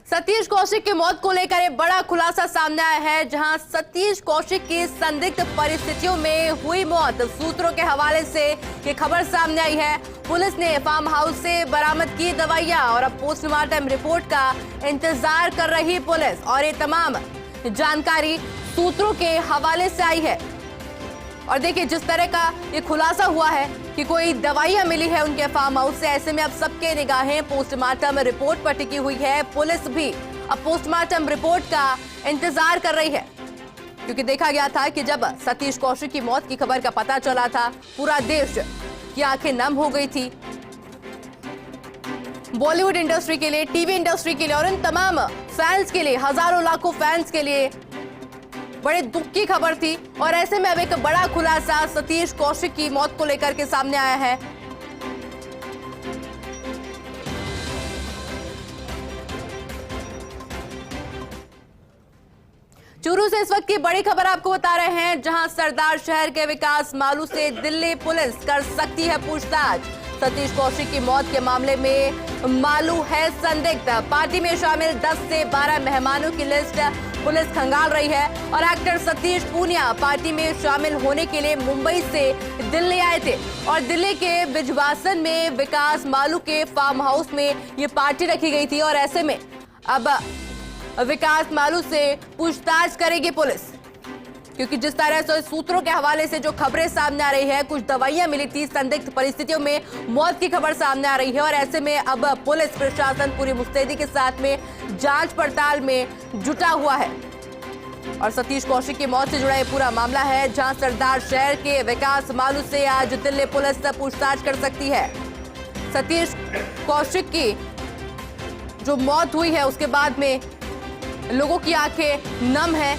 सतीश कौशिक की मौत को लेकर एक बड़ा खुलासा सामने आया है, जहां सतीश कौशिक की संदिग्ध परिस्थितियों में हुई मौत सूत्रों के हवाले से ये खबर सामने आई है। पुलिस ने फार्म हाउस से बरामद की दवाइयां और अब पोस्टमार्टम रिपोर्ट का इंतजार कर रही पुलिस, और ये तमाम जानकारी सूत्रों के हवाले से आई है। और देखिए, जिस तरह का ये खुलासा हुआ है कि कोई दवाइयां मिली है उनके फार्म हाउस से, ऐसे में अब सबके निगाहें पोस्टमार्टम रिपोर्ट पर टिकी हुई है। पुलिस भी अब पोस्टमार्टम रिपोर्ट का इंतजार कर रही है, क्योंकि देखा गया था कि जब सतीश कौशिक की मौत की खबर का पता चला था, पूरा देश की आंखें नम हो गई थी। बॉलीवुड इंडस्ट्री के लिए, टीवी इंडस्ट्री के लिए और इन तमाम फैंस के लिए, हजारों लाखों फैंस के लिए बड़े दुख की खबर थी। और ऐसे में अब एक बड़ा खुलासा सतीश कौशिक की मौत को लेकर के सामने आया है। चूरू से इस वक्त की बड़ी खबर आपको बता रहे हैं, जहां सरदार शहर के विकास मालू से दिल्ली पुलिस कर सकती है पूछताछ। सतीश कौशिक की मौत के मामले में मालू है संदिग्ध। पार्टी में शामिल 10 से 12 मेहमानों की लिस्ट पुलिस खंगाल रही है, और एक्टर सतीश पूनिया पार्टी में शामिल होने के लिए मुंबई से दिल्ली आए थे, और दिल्ली के बिजवासन में विकास मालू के फार्म हाउस में ये पार्टी रखी गई थी। और ऐसे में अब विकास मालू से पूछताछ करेगी पुलिस, क्योंकि जिस तरह से सूत्रों के हवाले से जो खबरें सामने आ रही है, कुछ दवाइयां मिली थी, संदिग्ध परिस्थितियों में मौत की खबर सामने आ रही है, और ऐसे में अब पुलिस प्रशासन पूरी मुस्तैदी के साथ में जांच पड़ताल में जुटा हुआ है। और सतीश कौशिक की मौत से जुड़ा ये पूरा मामला है, जहां सरदार शहर के विकास मालू से आज दिल्ली पुलिस पूछताछ कर सकती है। सतीश कौशिक की जो मौत हुई है, उसके बाद में लोगों की आंखें नम है,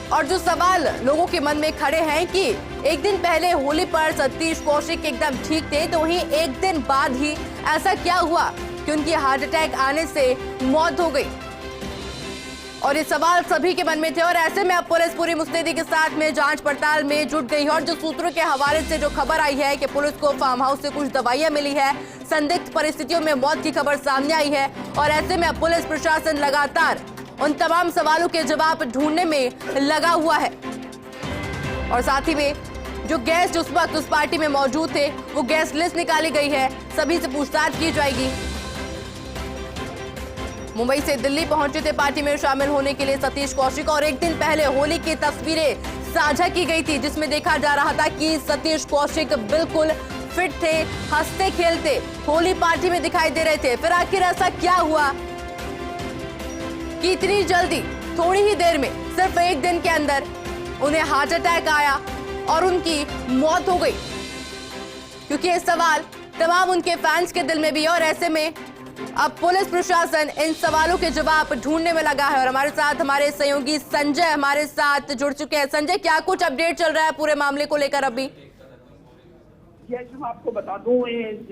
और जो सवाल लोगों के मन में खड़े हैं कि एक दिन पहले होली पर सतीश कौशिक एकदम ठीक थे, तो वहीं एक दिन बाद ही ऐसा क्या हुआ कि उनकी हार्ट अटैक आने से मौत हो गई। और ये सवाल सभी के मन में थे, और ऐसे में अब पुलिस पूरी मुस्तैदी के साथ में जांच पड़ताल में जुट गई है। और जो सूत्रों के हवाले से जो खबर आई है कि पुलिस को फार्म हाउस से कुछ दवाइयां मिली है, संदिग्ध परिस्थितियों में मौत की खबर सामने आई है, और ऐसे में अब पुलिस प्रशासन लगातार उन तमाम सवालों के जवाब ढूंढने में लगा हुआ है। और साथ ही में जो गेस्ट उस वक्त उस पार्टी में मौजूद थे, वो गेस्ट लिस्ट निकाली गई है, सभी से पूछताछ की जाएगी। मुंबई से दिल्ली पहुंचे थे पार्टी में शामिल होने के लिए सतीश कौशिक, और एक दिन पहले होली की तस्वीरें साझा की गई थी, जिसमें देखा जा रहा था कि सतीश कौशिक बिल्कुल फिट थे, हंसते खेलते होली पार्टी में दिखाई दे रहे थे। फिर आखिर ऐसा क्या हुआ कि इतनी जल्दी, थोड़ी ही देर में, सिर्फ एक दिन के अंदर उन्हें हार्ट अटैक आया और उनकी मौत हो गई? क्योंकि ये सवाल तमाम उनके फैंस के दिल में भी है, और ऐसे में अब पुलिस प्रशासन इन सवालों के जवाब ढूंढने में लगा है। और हमारे साथ हमारे सहयोगी संजय हमारे साथ जुड़ चुके हैं। संजय, क्या कुछ अपडेट चल रहा है पूरे मामले को लेकर अभी? मैं आपको बता दूं,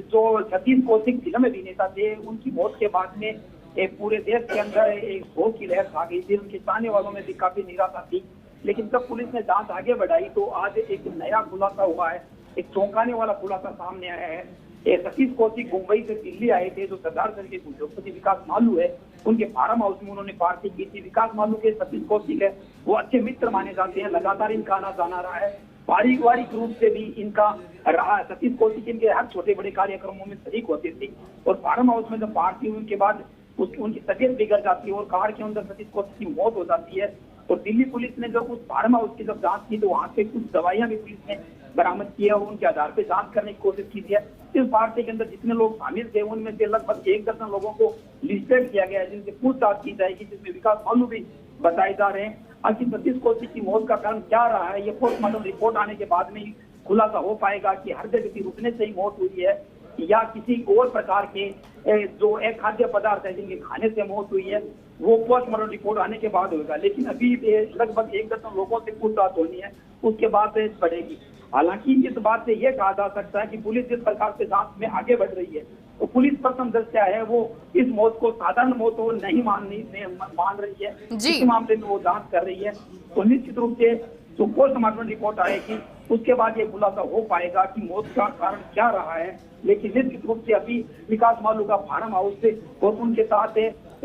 जो सतीश कौशिक फिल्म अभिनेता थे, उनकी मौत के बाद में पूरे देश के अंदर एक शोक की लहर छा गई थी। उनके चाहने वालों में भी काफी निराशा थी। लेकिन जब पुलिस ने जांच आगे बढ़ाई, तो आज एक नया खुलासा हुआ है, एक चौंकाने वाला खुलासा सामने आया है। सतीश कौशिक मुंबई से दिल्ली आए थे। जो सरदार शहर के उद्योगपति विकास मालू है, उनके फार्म हाउस में उन्होंने पार्टी की थी। विकास मालू के सतीश कौशिक है, वो अच्छे मित्र माने जाते हैं, लगातार इनका आना जाना रहा है, पारिवारिक रूप से भी इनका रहा। सतीश कौशिक इनके हर छोटे बड़े कार्यक्रमों में शरीक होते थे, और फार्म हाउस में जब पार्टी हुई के बाद उनकी तबीयत बिगड़ जाती है और कार के अंदर सतीश कौशिक की मौत हो जाती है। तो दिल्ली पुलिस ने जब उस फार्म हाउस की जब जांच की, तो वहां से कुछ दवाइयां भी पुलिस ने बरामद की है, और उनके आधार पर जांच करने की कोशिश की है। इस पार्टी के अंदर जितने लोग शामिल थे, उनमें से लगभग 1 दर्जन लोगों को लिस्टेड किया गया है, जिनसे पूछताछ की जाएगी, जिसमें विकास मालू भी बताए जा रहे हैं। आखिर सतीश कौशिक की मौत का कारण क्या रहा है, ये पोस्टमार्टम रिपोर्ट आने के बाद में ही खुलासा हो पाएगा कि हृदय गति रुकने से ही मौत हुई है, या किसी और प्रकार के जो एक खाद्य पदार्थ है जिनके खाने से मौत हुई है, वो पोस्टमार्टम रिपोर्ट आने के बाद होगा। लेकिन अभी लगभग 1 दर्जन लोगों से पूछताछ होनी है, उसके बाद बढ़ेगी। हालांकि इस बात से यह कहा जा सकता है कि पुलिस जिस प्रकार से जांच में आगे बढ़ रही है, तो पुलिस प्रथम दृष्टया है वो इस मौत को साधारण मौत नहीं मान रही है। इस मामले में वो जांच कर रही है। तो निश्चित रूप से जो पोस्टमार्टम रिपोर्ट आएगी, उसके बाद ये खुलासा हो पाएगा कि मौत का कारण क्या रहा है। लेकिन निश्चित रूप से अभी विकास मालू का फार्म हाउस से और उनके साथ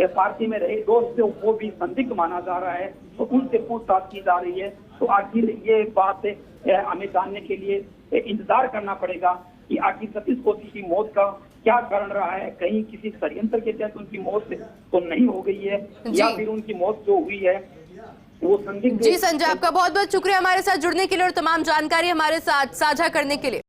पार्टी में रहे दोस्त वो भी संदिग्ध माना जा रहा है, तो उनसे पूछताछ की जा रही है। तो आखिर ये बात हमें जानने के लिए इंतजार करना पड़ेगा कि आखिर सतीश कौशिक की मौत का क्या कारण रहा है। कहीं किसी षड्यंत्र के तहत उनकी मौत तो नहीं हो गई है, या फिर उनकी मौत जो हुई है वो संदिग्ध। जी संजय, आपका बहुत बहुत शुक्रिया हमारे साथ जुड़ने के लिए और तमाम जानकारी हमारे साथ साझा करने के लिए।